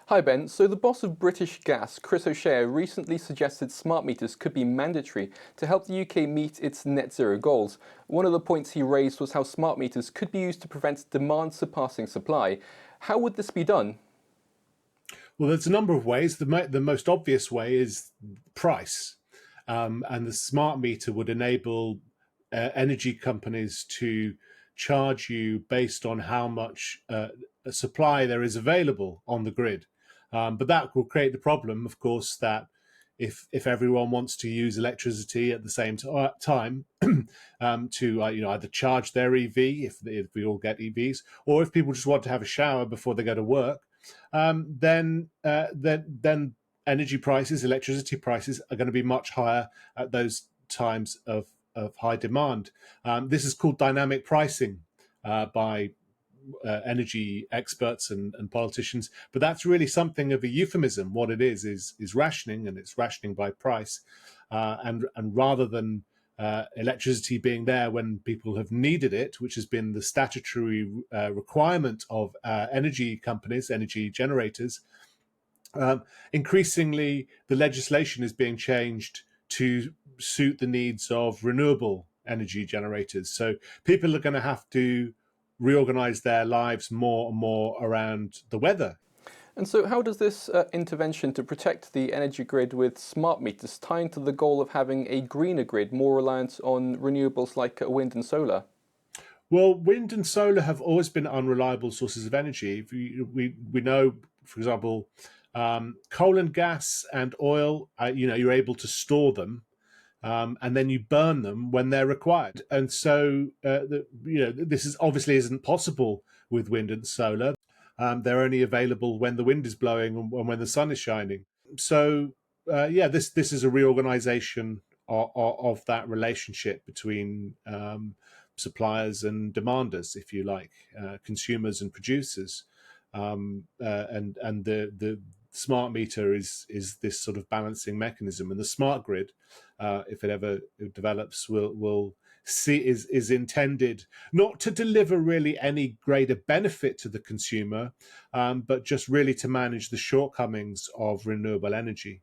Hi Ben, so the boss of British Gas, Chris O'Shea, recently suggested smart meters could be mandatory to help the UK meet its net zero goals. One of the points he raised was how smart meters could be used to prevent demand surpassing supply. How would this be done? Well, there's a number of ways. The most obvious way is price. And the smart meter would enable energy companies to charge you based on how much supply there is available on the grid. But that will create the problem, of course, that if everyone wants to use electricity at the same time to either charge their EV if we all get EVs, or if people just want to have a shower before they go to work, then energy prices, electricity prices are going to be much higher at those times of high demand. This is called dynamic pricing by energy experts and politicians, but that's really something of a euphemism. What it is rationing, and it's rationing by price. And rather than electricity being there when people have needed it, which has been the statutory requirement of energy companies, energy generators, increasingly the legislation is being changed to suit the needs of renewable energy generators. So people are going to have to reorganize their lives more and more around the weather. And so how does this intervention to protect the energy grid with smart meters tie into the goal of having a greener grid, more reliant on renewables like wind and solar? Well, wind and solar have always been unreliable sources of energy. We know, for example, coal and gas and oil. You're able to store them, and then you burn them when they're required. And so, this is obviously isn't possible with wind and solar. They're only available when the wind is blowing and when the sun is shining. So, this is a reorganization of that relationship between suppliers and demanders, if you like, consumers and producers. And the smart meter is this sort of balancing mechanism, and the smart grid, if it ever develops, will see is intended not to deliver really any greater benefit to the consumer, but just really to manage the shortcomings of renewable energy.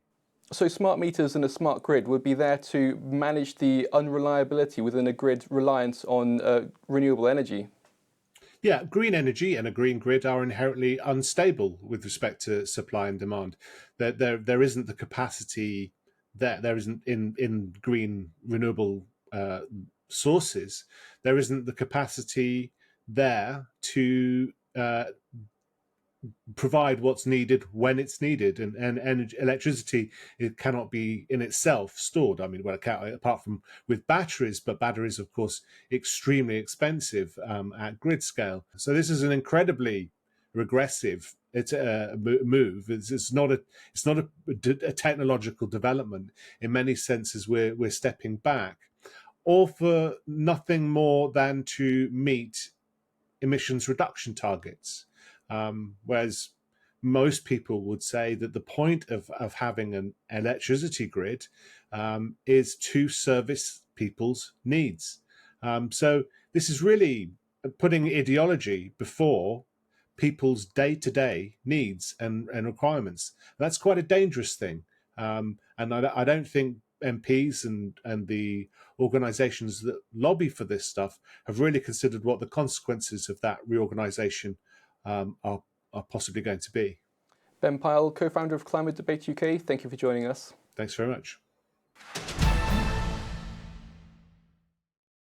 So smart meters and a smart grid would be there to manage the unreliability within a grid reliance on renewable energy. Yeah, green energy and a green grid are inherently unstable with respect to supply and demand. There isn't the capacity there isn't in green renewable sources. There isn't the capacity there to provide what's needed when it's needed, and energy, electricity, it cannot be in itself stored. I mean, well, it can't, apart from with batteries, but batteries, of course, extremely expensive at grid scale. So this is an incredibly regressive move. It's not a technological development. In many senses, we're stepping back, all for nothing more than to meet emissions reduction targets. Whereas most people would say that the point of having an electricity grid is to service people's needs. So this is really putting ideology before people's day-to-day needs and requirements. That's quite a dangerous thing. And I don't think MPs and the organisations that lobby for this stuff have really considered what the consequences of that reorganisation are possibly going to be. Ben Pyle, co-founder of Climate Debate UK, thank you for joining us. Thanks very much.